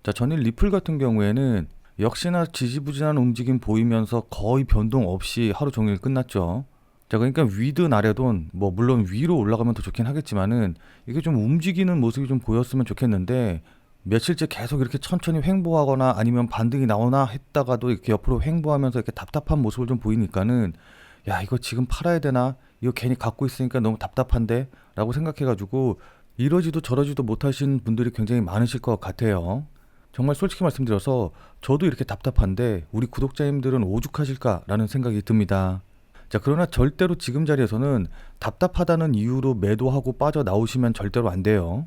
자, 전일 리플 같은 경우에는 역시나 지지부진한 움직임 보이면서 거의 변동 없이 하루 종일 끝났죠. 자, 그러니까 위든 아래든 뭐 물론 위로 올라가면 더 좋긴 하겠지만은 이게 좀 움직이는 모습이 좀 보였으면 좋겠는데 며칠째 계속 이렇게 천천히 횡보하거나 아니면 반등이 나오나 했다가도 이렇게 옆으로 횡보하면서 이렇게 답답한 모습을 좀 보이니까는 야, 이거 지금 팔아야 되나? 이거 괜히 갖고 있으니까 너무 답답한데? 라고 생각해가지고 이러지도 저러지도 못하신 분들이 굉장히 많으실 것 같아요. 정말 솔직히 말씀드려서 저도 이렇게 답답한데 우리 구독자님들은 오죽하실까라는 생각이 듭니다. 자, 그러나 절대로 지금 자리에서는 답답하다는 이유로 매도하고 빠져나오시면 절대로 안 돼요.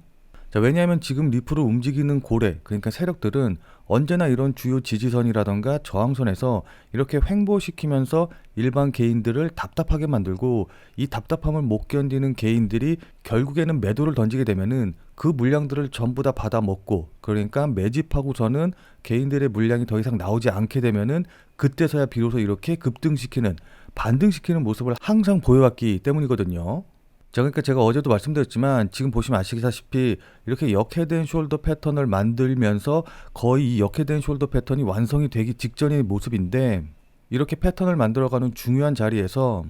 자, 왜냐하면 지금 리플을 움직이는 고래, 그러니까 세력들은 언제나 이런 주요 지지선이라던가 저항선에서 이렇게 횡보시키면서 일반 개인들을 답답하게 만들고 이 답답함을 못 견디는 개인들이 결국에는 매도를 던지게 되면은 그 물량들을 전부 다 받아 먹고, 그러니까 매집하고서는 개인들의 물량이 더 이상 나오지 않게 되면은 그때서야 비로소 이렇게 급등시키는, 반등시키는 모습을 항상 보여왔기 때문이거든요. 자, 그러니까 제가 어제도 말씀드렸지만 지금 보시면 아시다시피 이렇게 역헤드앤 숄더 패턴을 만들면서 거의 이 역헤드앤 숄더 패턴이 완성이 되기 직전의 모습인데, 이렇게 패턴을 만들어가는 중요한 자리에서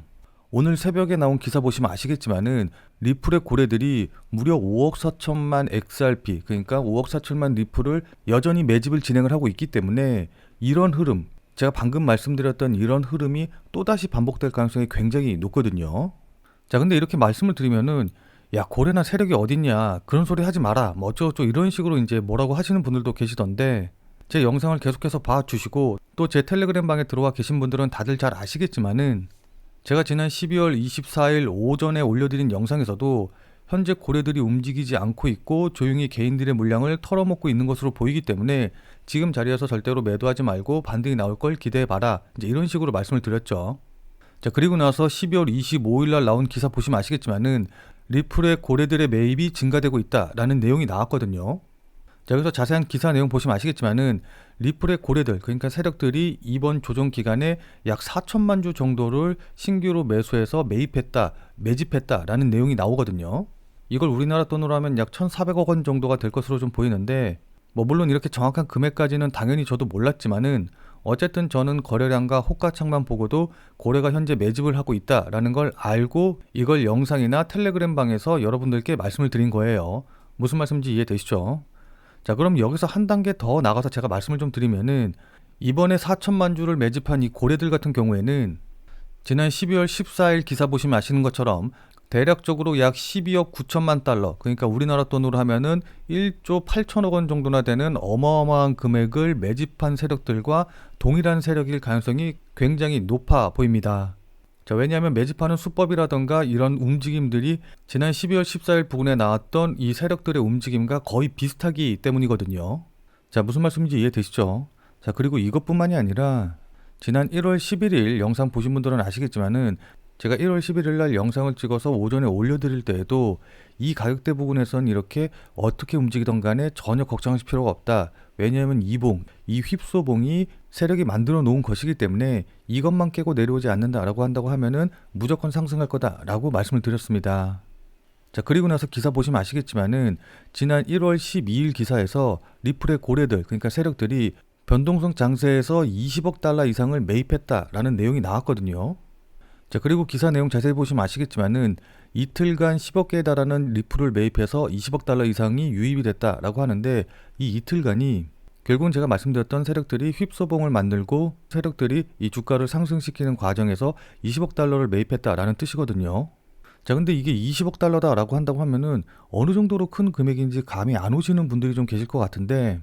오늘 새벽에 나온 기사 보시면 아시겠지만은 리플의 고래들이 무려 5억 4천만 XRP, 그러니까 5억 4천만 리플을 여전히 매집을 진행을 하고 있기 때문에 이런 흐름, 제가 방금 말씀드렸던 이런 흐름이 또다시 반복될 가능성이 굉장히 높거든요. 자, 근데 이렇게 말씀을 드리면은 야, 고래나 세력이 어딨냐, 그런 소리 하지 마라, 뭐 어쩌고저쩌고 이런 식으로 이제 뭐라고 하시는 분들도 계시던데, 제 영상을 계속해서 봐주시고 또 제 텔레그램 방에 들어와 계신 분들은 다들 잘 아시겠지만은 제가 지난 12월 24일 오전에 올려드린 영상에서도 현재 고래들이 움직이지 않고 있고 조용히 개인들의 물량을 털어먹고 있는 것으로 보이기 때문에 지금 자리에서 절대로 매도하지 말고 반등이 나올 걸 기대해봐라, 이제 이런 식으로 말씀을 드렸죠. 자, 그리고 나서 12월 25일 날 나온 기사 보시면 아시겠지만은 리플의 고래들의 매입이 증가되고 있다라는 내용이 나왔거든요. 자, 그래서 자세한 기사 내용 보시면 아시겠지만은 리플의 고래들, 그러니까 세력들이 이번 조정 기간에 약 4천만 주 정도를 신규로 매수해서 매입했다, 매집했다라는 내용이 나오거든요. 이걸 우리나라 돈으로 하면 약 1,400억 원 정도가 될 것으로 좀 보이는데, 뭐 물론 이렇게 정확한 금액까지는 당연히 저도 몰랐지만은 어쨌든 저는 거래량과 호가창만 보고도 고래가 현재 매집을 하고 있다라는 걸 알고 이걸 영상이나 텔레그램 방에서 여러분들께 말씀을 드린 거예요. 무슨 말씀인지 이해되시죠? 자, 그럼 여기서 한 단계 더 나가서 제가 말씀을 좀 드리면은 이번에 4천만 주를 매집한 이 고래들 같은 경우에는 지난 12월 14일 기사 보시면 아시는 것처럼 대략적으로 약 12억 9천만 달러, 그러니까 우리나라 돈으로 하면은 1조 8천억 원 정도나 되는 어마어마한 금액을 매집한 세력들과 동일한 세력일 가능성이 굉장히 높아 보입니다. 자, 왜냐하면 매집하는 수법이라던가 이런 움직임들이 지난 12월 14일 부근에 나왔던 이 세력들의 움직임과 거의 비슷하기 때문이거든요. 자, 무슨 말씀인지 이해되시죠? 자, 그리고 이것뿐만이 아니라 지난 1월 11일 영상 보신 분들은 아시겠지만은 제가 1월 11일 날 영상을 찍어서 오전에 올려드릴 때에도 이 가격대 부분에선 이렇게 어떻게 움직이던 간에 전혀 걱정하실 필요가 없다. 왜냐하면 이 휩소봉이 세력이 만들어 놓은 것이기 때문에 이것만 깨고 내려오지 않는다라고 한다고 하면은 무조건 상승할 거다라고 말씀을 드렸습니다. 자, 그리고 나서 기사 보시면 아시겠지만은 지난 1월 12일 기사에서 리플의 고래들, 그러니까 세력들이 변동성 장세에서 20억 달러 이상을 매입했다라는 내용이 나왔거든요. 자, 그리고 기사 내용 자세히 보시면 아시겠지만은 이틀간 10억 개에 달하는 리플을 매입해서 20억 달러 이상이 유입이 됐다라고 하는데, 이 이틀간이 결국은 제가 말씀드렸던 세력들이 휩소봉을 만들고 세력들이 이 주가를 상승시키는 과정에서 20억 달러를 매입했다라는 뜻이거든요. 자, 근데 이게 20억 달러다라고 한다고 하면은 어느 정도로 큰 금액인지 감이 안 오시는 분들이 좀 계실 것 같은데,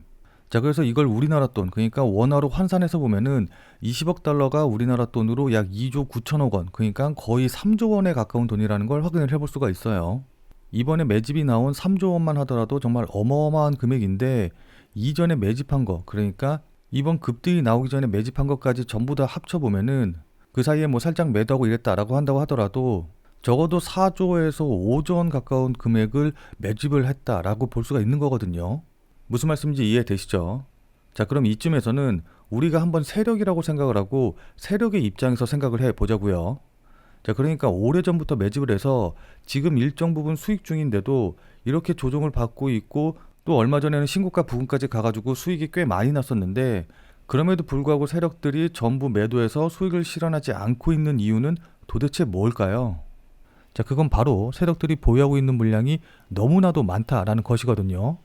자, 그래서 이걸 우리나라 돈, 그러니까 원화로 환산해서 보면은 20억 달러가 우리나라 돈으로 약 2조 9천억 원, 그러니까 거의 3조 원에 가까운 돈이라는 걸 확인을 해볼 수가 있어요. 이번에 매집이 나온 3조 원만 하더라도 정말 어마어마한 금액인데, 이전에 매집한 거, 그러니까 이번 급등이 나오기 전에 매집한 것까지 전부 다 합쳐보면은 그 사이에 뭐 살짝 매도하고 이랬다라고 한다고 하더라도 적어도 4조에서 5조 원 가까운 금액을 매집을 했다라고 볼 수가 있는 거거든요. 무슨 말씀인지 이해되시죠? 자, 그럼 이쯤에서는 우리가 한번 세력이라고 생각을 하고 세력의 입장에서 생각을 해보자고요. 자, 그러니까 오래전부터 매집을 해서 지금 일정 부분 수익 중인데도 이렇게 조정을 받고 있고 또 얼마 전에는 신고가 부근까지 가가지고 수익이 꽤 많이 났었는데 그럼에도 불구하고 세력들이 전부 매도해서 수익을 실현하지 않고 있는 이유는 도대체 뭘까요? 자, 그건 바로 세력들이 보유하고 있는 물량이 너무나도 많다라는 것이거든요.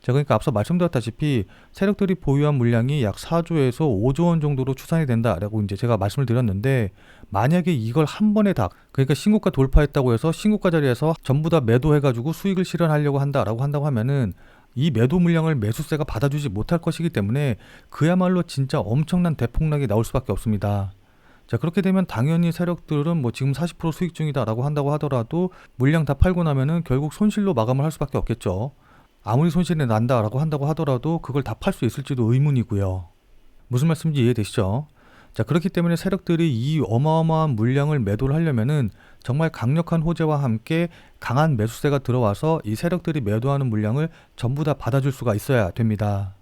자, 그러니까 앞서 말씀드렸다시피 세력들이 보유한 물량이 약 4조에서 5조 원 정도로 추산이 된다라고 이제 제가 말씀을 드렸는데, 만약에 이걸 한 번에 다, 그러니까 신고가 돌파했다고 해서 신고가 자리에서 전부 다 매도해가지고 수익을 실현하려고 한다고 하면은 이 매도 물량을 매수세가 받아주지 못할 것이기 때문에 그야말로 진짜 엄청난 대폭락이 나올 수밖에 없습니다. 자, 그렇게 되면 당연히 세력들은 뭐 지금 40% 수익 중이다라고 한다고 하더라도 물량 다 팔고 나면은 결국 손실로 마감을 할 수밖에 없겠죠. 아무리 손실이 난다라고 한다고 하더라도 그걸 다 팔 수 있을지도 의문이고요. 무슨 말씀인지 이해되시죠? 자, 그렇기 때문에 세력들이 이 어마어마한 물량을 매도를 하려면은 정말 강력한 호재와 함께 강한 매수세가 들어와서 이 세력들이 매도하는 물량을 전부 다 받아줄 수가 있어야 됩니다.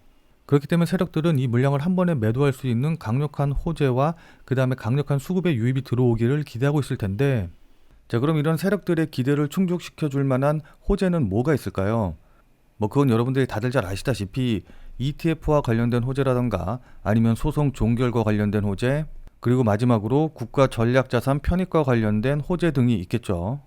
그렇기 때문에 세력들은 이 물량을 한 번에 매도할 수 있는 강력한 호재와 그 다음에 강력한 수급의 유입이 들어오기를 기대하고 있을 텐데, 자, 그럼 이런 세력들의 기대를 충족시켜 줄 만한 호재는 뭐가 있을까요? 뭐 그건 여러분들이 다들 잘 아시다시피 ETF와 관련된 호재라던가 아니면 소송 종결과 관련된 호재, 그리고 마지막으로 국가 전략자산 편입과 관련된 호재 등이 있겠죠.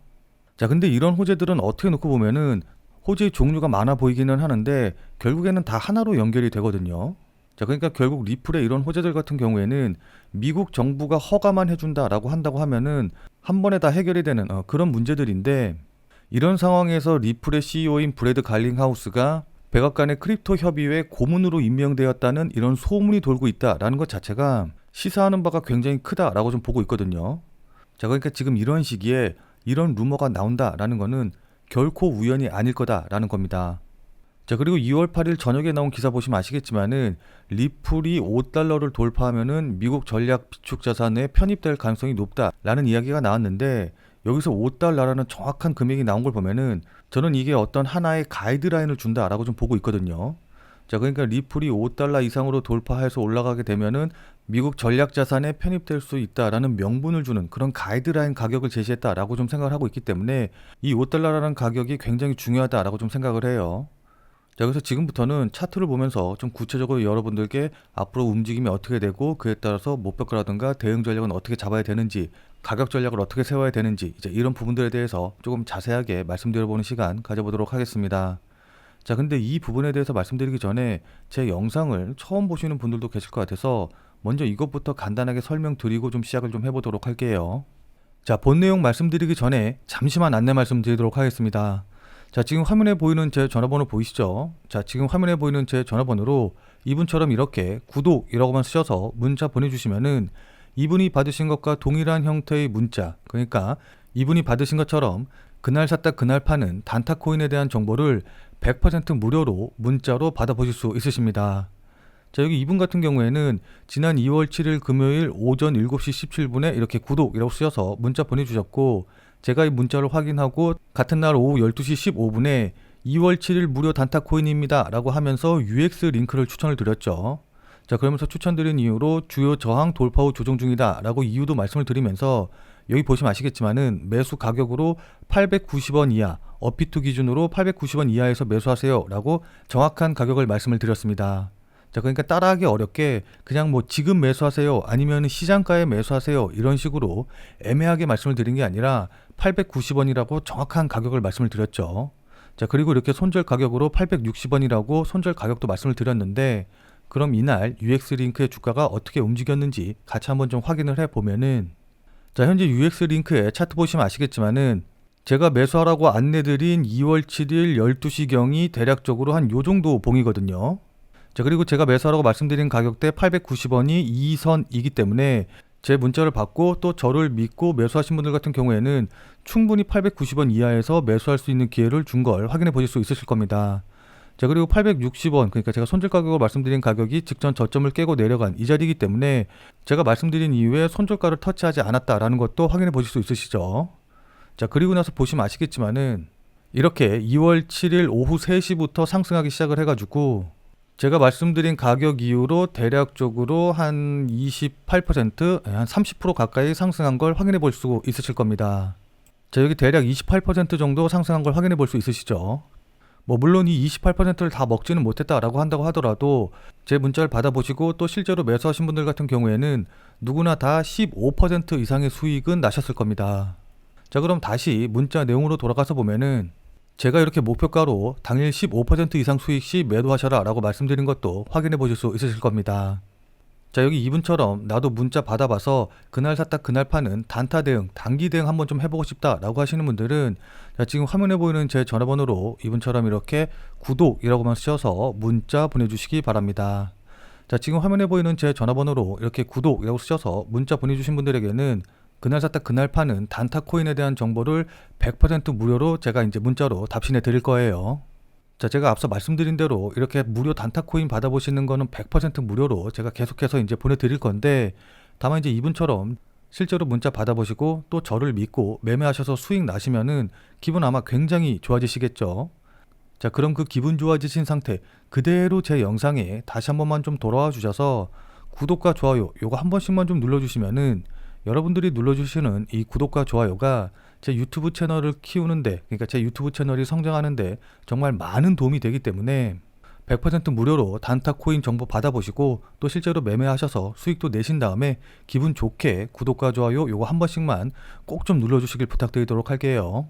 자, 근데 이런 호재들은 어떻게 놓고 보면은 호재의 종류가 많아 보이기는 하는데 결국에는 다 하나로 연결이 되거든요. 자, 그러니까 결국 리플의 이런 호재들 같은 경우에는 미국 정부가 허가만 해준다라고 한다고 하면은 한 번에 다 해결이 되는 그런 문제들인데, 이런 상황에서 리플의 CEO인 브래드 갈링하우스가 백악관의 크립토 협의회 고문으로 임명되었다는 이런 소문이 돌고 있다라는 것 자체가 시사하는 바가 굉장히 크다라고 좀 보고 있거든요. 자, 그러니까 지금 이런 시기에 이런 루머가 나온다라는 거는 결코 우연이 아닐 거다라는 겁니다. 자, 그리고 2월 8일 저녁에 나온 기사 보시면 아시겠지만은 리플이 5달러를 돌파하면은 미국 전략 비축 자산에 편입될 가능성이 높다라는 이야기가 나왔는데, 여기서 5달러라는 정확한 금액이 나온 걸 보면은 저는 이게 어떤 하나의 가이드라인을 준다라고 좀 보고 있거든요. 자, 그러니까 리플이 5달러 이상으로 돌파해서 올라가게 되면은 미국 전략 자산에 편입될 수 있다라는 명분을 주는 그런 가이드라인 가격을 제시했다라고 좀 생각을 하고 있기 때문에 이 5달러라는 가격이 굉장히 중요하다라고 좀 생각을 해요. 자, 그래서 지금부터는 차트를 보면서 좀 구체적으로 여러분들께 앞으로 움직임이 어떻게 되고 그에 따라서 목표가라든가 대응 전략은 어떻게 잡아야 되는지, 가격 전략을 어떻게 세워야 되는지, 이제 이런 부분들에 대해서 조금 자세하게 말씀드려보는 시간 가져보도록 하겠습니다. 자, 근데 이 부분에 대해서 말씀드리기 전에 제 영상을 처음 보시는 분들도 계실 것 같아서 먼저 이것부터 간단하게 설명드리고 좀 시작을 좀 해보도록 할게요. 자, 본 내용 말씀드리기 전에 잠시만 안내 말씀드리도록 하겠습니다. 자, 지금 화면에 보이는 제 전화번호 보이시죠? 자, 지금 화면에 보이는 제 전화번호로 이분처럼 이렇게 구독이라고만 쓰셔서 문자 보내주시면은 이분이 받으신 것과 동일한 형태의 문자, 그러니까 이분이 받으신 것처럼 그날 샀다 그날 파는 단타코인에 대한 정보를 100% 무료로 문자로 받아보실 수 있으십니다. 자, 여기 이분 같은 경우에는 지난 2월 7일 금요일 오전 7시 17분에 이렇게 구독이라고 쓰셔서 문자 보내주셨고, 제가 이 문자를 확인하고 같은 날 오후 12시 15분에 2월 7일 무료 단타코인입니다 라고 하면서 UX 링크를 추천을 드렸죠. 자, 그러면서 추천드린 이유로 주요 저항 돌파 후 조정 중이다 라고 이유도 말씀을 드리면서 여기 보시면 아시겠지만은 매수 가격으로 890원 이하, 업비트 기준으로 890원 이하에서 매수하세요 라고 정확한 가격을 말씀을 드렸습니다. 자, 그러니까 따라하기 어렵게 그냥 뭐 지금 매수하세요 아니면 시장가에 매수하세요 이런 식으로 애매하게 말씀을 드린 게 아니라 890원이라고 정확한 가격을 말씀을 드렸죠. 자, 그리고 이렇게 손절 가격으로 860원이라고 손절 가격도 말씀을 드렸는데, 그럼 이날 UX 링크의 주가가 어떻게 움직였는지 같이 한번 좀 확인을 해보면은, 자, 현재 UX 링크에 차트 보시면 아시겠지만은 제가 매수하라고 안내드린 2월 7일 12시경이 대략적으로 한 요 정도 봉이거든요. 자, 그리고 제가 매수하라고 말씀드린 가격대 890원이 2선이기 때문에 제 문자를 받고 또 저를 믿고 매수하신 분들 같은 경우에는 충분히 890원 이하에서 매수할 수 있는 기회를 준 걸 확인해 보실 수 있으실 겁니다. 자, 그리고 860원, 그러니까 제가 손절 가격으로 말씀드린 가격이 직전 저점을 깨고 내려간 이 자리이기 때문에 제가 말씀드린 이후에 손절가를 터치하지 않았다라는 것도 확인해 보실 수 있으시죠. 자, 그리고 나서 보시면 아시겠지만은 이렇게 2월 7일 오후 3시부터 상승하기 시작을 해가지고 제가 말씀드린 가격 이후로 대략적으로 한 28%, 한 30% 가까이 상승한 걸 확인해 볼 수 있으실 겁니다. 자, 여기 대략 28% 정도 상승한 걸 확인해 볼 수 있으시죠. 뭐 물론 이 28%를 다 먹지는 못했다라고 한다고 하더라도 제 문자를 받아보시고 또 실제로 매수하신 분들 같은 경우에는 누구나 다 15% 이상의 수익은 나셨을 겁니다. 자, 그럼 다시 문자 내용으로 돌아가서 보면은 제가 이렇게 목표가로 당일 15% 이상 수익 시 매도하셔라 라고 말씀드린 것도 확인해 보실 수 있으실 겁니다. 자, 여기 이분처럼 나도 문자 받아봐서 그날 샀다 그날 파는 단타 대응, 단기 대응 한번 좀 해보고 싶다 라고 하시는 분들은 자, 지금 화면에 보이는 제 전화번호로 이분처럼 이렇게 구독이라고만 쓰셔서 문자 보내주시기 바랍니다. 자, 지금 화면에 보이는 제 전화번호로 이렇게 구독이라고 쓰셔서 문자 보내주신 분들에게는 그날 샀다 그날 파는 단타 코인에 대한 정보를 100% 무료로 제가 이제 문자로 답신해 드릴 거예요. 자, 제가 앞서 말씀드린 대로 이렇게 무료 단타 코인 받아보시는 거는 100% 무료로 제가 계속해서 이제 보내드릴 건데, 다만 이제 이분처럼 실제로 문자 받아보시고 또 저를 믿고 매매하셔서 수익 나시면은 기분 아마 굉장히 좋아지시겠죠. 자, 그럼 그 기분 좋아지신 상태 그대로 제 영상에 다시 한 번만 좀 돌아와 주셔서 구독과 좋아요 요거 한 번씩만 좀 눌러주시면은 여러분들이 눌러주시는 이 구독과 좋아요가 제 유튜브 채널을 키우는데, 그러니까 제 유튜브 채널이 성장하는데 정말 많은 도움이 되기 때문에 100% 무료로 단타 코인 정보 받아보시고 또 실제로 매매하셔서 수익도 내신 다음에 기분 좋게 구독과 좋아요 요거 한 번씩만 꼭 좀 눌러주시길 부탁드리도록 할게요.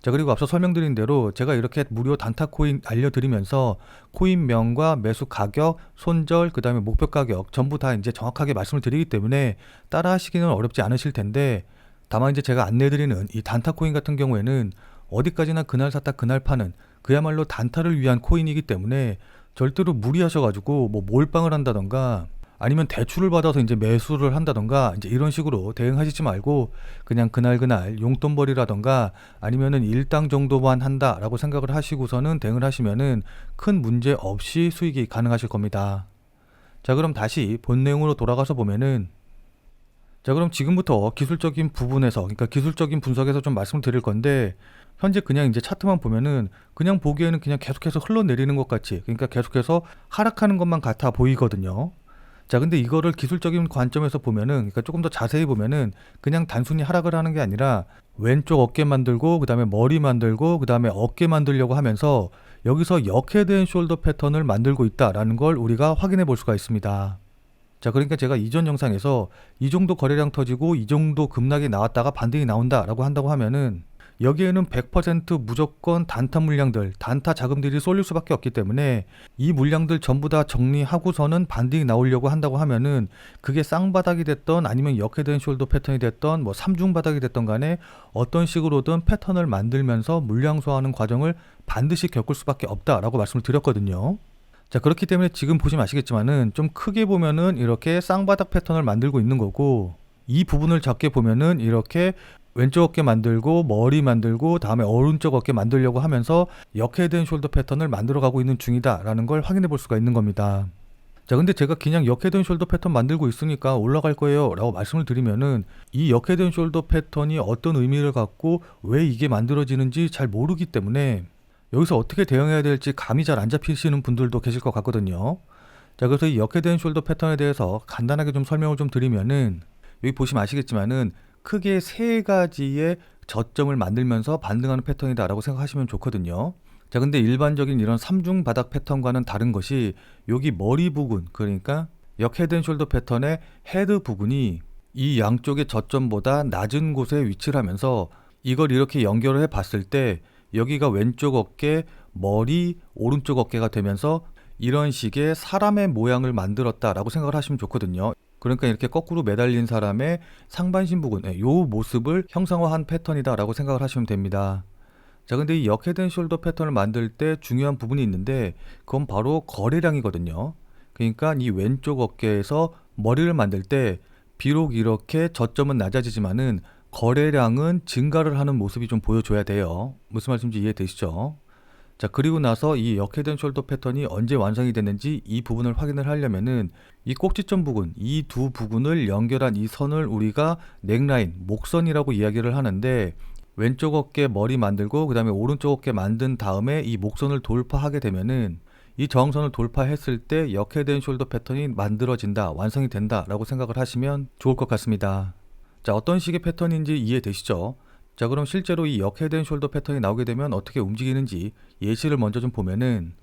자, 그리고 앞서 설명드린 대로 제가 이렇게 무료 단타 코인 알려드리면서 코인명과 매수 가격, 손절, 그 다음에 목표 가격 전부 다 이제 정확하게 말씀을 드리기 때문에 따라 하시기는 어렵지 않으실 텐데, 다만 이제 제가 안내해드리는 이 단타 코인 같은 경우에는 어디까지나 그날 샀다 그날 파는 그야말로 단타를 위한 코인이기 때문에 절대로 무리하셔가지고 뭐 몰빵을 한다던가 아니면 대출을 받아서 이제 매수를 한다던가 이제 이런 식으로 대응하시지 말고 그냥 그날 용돈벌이라던가 아니면은 일당 정도만 한다라고 생각을 하시고서는 대응을 하시면은 큰 문제 없이 수익이 가능하실 겁니다. 자, 그럼 다시 본 내용으로 돌아가서 보면은, 자, 그럼 지금부터 기술적인 부분에서, 그러니까 기술적인 분석에서 좀 말씀을 드릴 건데, 현재 그냥 이제 차트만 보면은 그냥 보기에는 그냥 계속해서 흘러내리는 것 같이, 그러니까 계속해서 하락하는 것만 같아 보이거든요. 자, 근데 이거를 기술적인 관점에서 보면은, 그러니까 조금 더 자세히 보면은 그냥 단순히 하락을 하는 게 아니라 왼쪽 어깨 만들고 그 다음에 머리 만들고 그 다음에 어깨 만들려고 하면서 여기서 역헤드 앤 숄더 패턴을 만들고 있다라는 걸 우리가 확인해 볼 수가 있습니다. 자, 그러니까 제가 이전 영상에서 이 정도 거래량 터지고 이 정도 급락이 나왔다가 반등이 나온다라고 한다고 하면은 여기에는 100% 무조건 단타 물량들, 단타 자금들이 쏠릴 수밖에 없기 때문에 이 물량들 전부 다 정리하고서는 반등이 나오려고 한다고 하면은 그게 쌍바닥이 됐던 아니면 역헤드 앤 숄더 패턴이 됐던 뭐 삼중바닥이 됐던 간에 어떤 식으로든 패턴을 만들면서 물량 소화하는 과정을 반드시 겪을 수밖에 없다라고 말씀을 드렸거든요. 자, 그렇기 때문에 지금 보시면 아시겠지만은 좀 크게 보면은 이렇게 쌍바닥 패턴을 만들고 있는 거고, 이 부분을 작게 보면은 이렇게 왼쪽 어깨 만들고 머리 만들고 다음에 오른쪽 어깨 만들려고 하면서 역헤드 앤 숄더 패턴을 만들어 가고 있는 중이다 라는 걸 확인해 볼 수가 있는 겁니다. 자, 근데 제가 그냥 역헤드 앤 숄더 패턴 만들고 있으니까 올라갈 거예요 라고 말씀을 드리면은 이 역헤드 앤 숄더 패턴이 어떤 의미를 갖고 왜 이게 만들어지는지 잘 모르기 때문에 여기서 어떻게 대응해야 될지 감이 잘 안 잡히시는 분들도 계실 것 같거든요. 자, 그래서 이 역헤드 앤 숄더 패턴에 대해서 간단하게 좀 설명을 좀 드리면은, 여기 보시면 아시겠지만은 크게 세 가지의 저점을 만들면서 반등하는 패턴이다 라고 생각하시면 좋거든요. 자, 근데 일반적인 이런 삼중 바닥 패턴과는 다른 것이 여기 머리 부분, 그러니까 역헤드 앤 숄더 패턴의 헤드 부분이 이 양쪽의 저점보다 낮은 곳에 위치를 하면서 이걸 이렇게 연결을 해 봤을 때 여기가 왼쪽 어깨, 머리, 오른쪽 어깨가 되면서 이런 식의 사람의 모양을 만들었다라고 생각을 하시면 좋거든요. 그러니까 이렇게 거꾸로 매달린 사람의 상반신 부분, 이 모습을 형상화한 패턴이다라고 생각을 하시면 됩니다. 자, 근데 이 역헤드 앤 숄더 패턴을 만들 때 중요한 부분이 있는데 그건 바로 거래량이거든요. 그러니까 이 왼쪽 어깨에서 머리를 만들 때 비록 이렇게 저점은 낮아지지만은 거래량은 증가를 하는 모습이 좀 보여줘야 돼요. 무슨 말씀인지 이해되시죠? 자, 그리고 나서 이 역헤드 앤 숄더 패턴이 언제 완성이 됐는지 이 부분을 확인을 하려면은 이 꼭지점 부분, 이 두 부분을 연결한 이 선을 우리가 넥라인, 목선이라고 이야기를 하는데, 왼쪽 어깨 머리 만들고 그 다음에 오른쪽 어깨 만든 다음에 이 목선을 돌파하게 되면은 이 저항선을 돌파했을 때 역헤드 앤 숄더 패턴이 만들어진다, 완성이 된다 라고 생각을 하시면 좋을 것 같습니다. 자, 어떤 식의 패턴인지 이해되시죠? 자, 그럼 실제로 이 역 헤드 앤 숄더 패턴이 나오게 되면 어떻게 움직이는지 예시를 먼저 좀 보면은,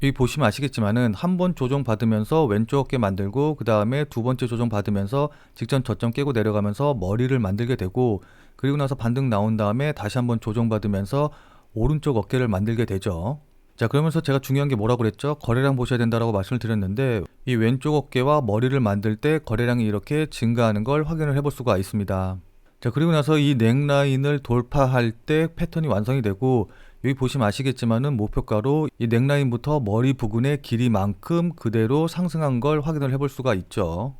여기 보시면 아시겠지만은 한 번 조정 받으면서 왼쪽 어깨 만들고, 그 다음에 두 번째 조정 받으면서 직전 저점 깨고 내려가면서 머리를 만들게 되고, 그리고 나서 반등 나온 다음에 다시 한번 조정 받으면서 오른쪽 어깨를 만들게 되죠. 자, 그러면서 제가 중요한 게 뭐라고 그랬죠? 거래량 보셔야 된다라고 말씀을 드렸는데, 이 왼쪽 어깨와 머리를 만들 때 거래량이 이렇게 증가하는 걸 확인을 해볼 수가 있습니다. 자, 그리고 나서 이 넥라인을 돌파할 때 패턴이 완성이 되고, 여기 보시면 아시겠지만은 목표가로 이 넥라인부터 머리 부근의 길이만큼 그대로 상승한 걸 확인을 해볼 수가 있죠.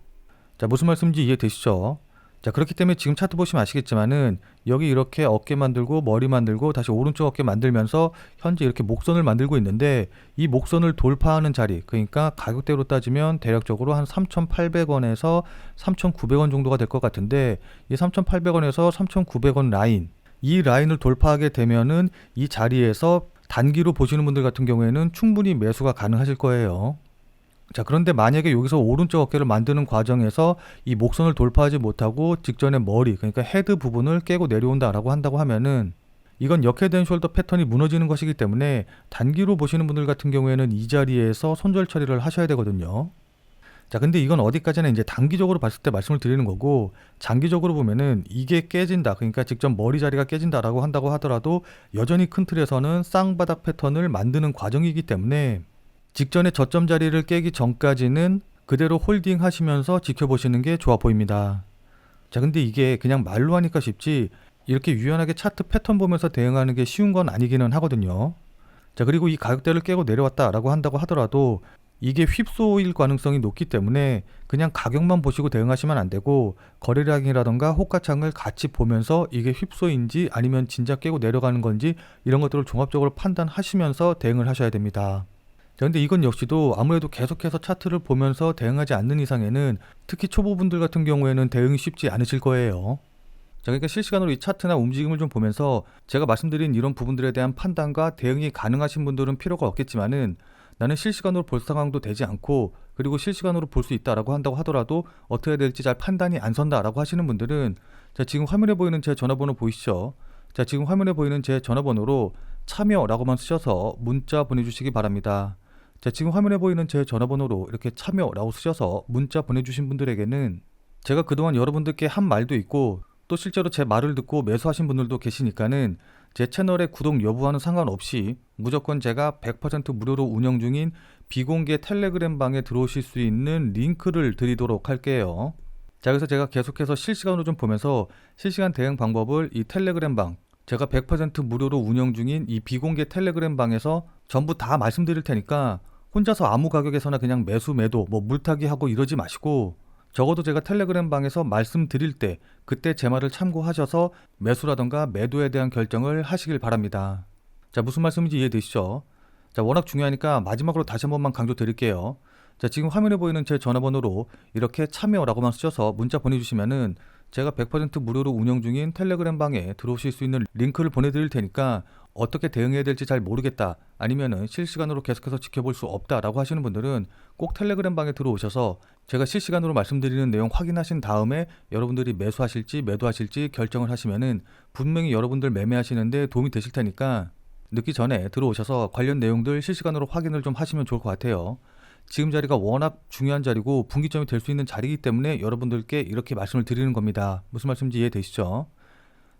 자, 무슨 말씀인지 이해되시죠? 자, 그렇기 때문에 지금 차트 보시면 아시겠지만은 여기 이렇게 어깨 만들고 머리 만들고 다시 오른쪽 어깨 만들면서 현재 이렇게 목선을 만들고 있는데, 이 목선을 돌파하는 자리, 그러니까 가격대로 따지면 대략적으로 한 3,800원에서 3,900원 정도가 될 것 같은데, 이 3,800원에서 3,900원 라인, 이 라인을 돌파하게 되면은 이 자리에서 단기로 보시는 분들 같은 경우에는 충분히 매수가 가능하실 거예요. 자, 그런데 만약에 여기서 오른쪽 어깨를 만드는 과정에서 이 목선을 돌파하지 못하고 직전에 머리, 그러니까 헤드 부분을 깨고 내려온다라고 한다고 하면은, 이건 역 헤드 앤 숄더 패턴이 무너지는 것이기 때문에 단기로 보시는 분들 같은 경우에는 이 자리에서 손절 처리를 하셔야 되거든요. 자, 근데 이건 어디까지나 이제 단기적으로 봤을 때 말씀을 드리는 거고, 장기적으로 보면은 이게 깨진다, 그러니까 직접 머리 자리가 깨진다라고 한다고 하더라도 여전히 큰 틀에서는 쌍바닥 패턴을 만드는 과정이기 때문에 직전에 저점 자리를 깨기 전까지는 그대로 홀딩 하시면서 지켜보시는 게 좋아 보입니다. 자, 근데 이게 그냥 말로 하니까 쉽지 이렇게 유연하게 차트 패턴 보면서 대응하는 게 쉬운 건 아니기는 하거든요. 자, 그리고 이 가격대를 깨고 내려왔다라고 한다고 하더라도 이게 휩소일 가능성이 높기 때문에 그냥 가격만 보시고 대응하시면 안 되고, 거래량이라던가 호가창을 같이 보면서 이게 휩소인지 아니면 진짜 깨고 내려가는 건지 이런 것들을 종합적으로 판단하시면서 대응을 하셔야 됩니다. 자, 근데 이건 역시도 아무래도 계속해서 차트를 보면서 대응하지 않는 이상에는 특히 초보분들 같은 경우에는 대응이 쉽지 않으실 거예요. 자, 그러니까 실시간으로 이 차트나 움직임을 좀 보면서 제가 말씀드린 이런 부분들에 대한 판단과 대응이 가능하신 분들은 필요가 없겠지만은, 나는 실시간으로 볼 상황도 되지 않고 그리고 실시간으로 볼 수 있다라고 한다고 하더라도 어떻게 해야 될지 잘 판단이 안 선다라고 하시는 분들은, 자, 지금 화면에 보이는 제 전화번호 보이시죠? 자, 지금 화면에 보이는 제 전화번호로 참여라고만 쓰셔서 문자 보내주시기 바랍니다. 자, 지금 화면에 보이는 제 전화번호로 이렇게 참여라고 쓰셔서 문자 보내주신 분들에게는 제가 그동안 여러분들께 한 말도 있고, 또 실제로 제 말을 듣고 매수하신 분들도 계시니까는 제 채널의 구독 여부와는 상관없이 무조건 제가 100% 무료로 운영 중인 비공개 텔레그램 방에 들어오실 수 있는 링크를 드리도록 할게요. 자, 그래서 제가 계속해서 실시간으로 좀 보면서 실시간 대응 방법을 이 텔레그램 방, 제가 100% 무료로 운영 중인 이 비공개 텔레그램 방에서 전부 다 말씀드릴 테니까 혼자서 아무 가격에서나 그냥 매수 매도 뭐 물타기 하고 이러지 마시고, 적어도 제가 텔레그램 방에서 말씀드릴 때 그때 제 말을 참고하셔서 매수라던가 매도에 대한 결정을 하시길 바랍니다. 자, 무슨 말씀인지 이해되시죠? 자, 워낙 중요하니까 마지막으로 다시 한 번만 강조 드릴게요. 자, 지금 화면에 보이는 제 전화번호로 이렇게 참여라고만 쓰셔서 문자 보내주시면은 제가 100% 무료로 운영 중인 텔레그램 방에 들어오실 수 있는 링크를 보내드릴 테니까, 어떻게 대응해야 될지 잘 모르겠다, 아니면은 실시간으로 계속해서 지켜볼 수 없다라고 하시는 분들은 꼭 텔레그램 방에 들어오셔서 제가 실시간으로 말씀드리는 내용 확인하신 다음에 여러분들이 매수하실지 매도하실지 결정을 하시면은 분명히 여러분들 매매하시는데 도움이 되실 테니까 늦기 전에 들어오셔서 관련 내용들 실시간으로 확인을 좀 하시면 좋을 것 같아요. 지금 자리가 워낙 중요한 자리고 분기점이 될 수 있는 자리이기 때문에 여러분들께 이렇게 말씀을 드리는 겁니다. 무슨 말씀인지 이해되시죠?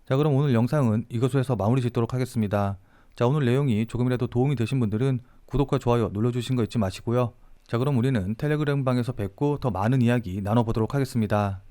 자, 그럼 오늘 영상은 이것으로 해서 마무리 짓도록 하겠습니다. 자, 오늘 내용이 조금이라도 도움이 되신 분들은 구독과 좋아요 눌러주신 거 잊지 마시고요. 자, 그럼 우리는 텔레그램 방에서 뵙고 더 많은 이야기 나눠보도록 하겠습니다.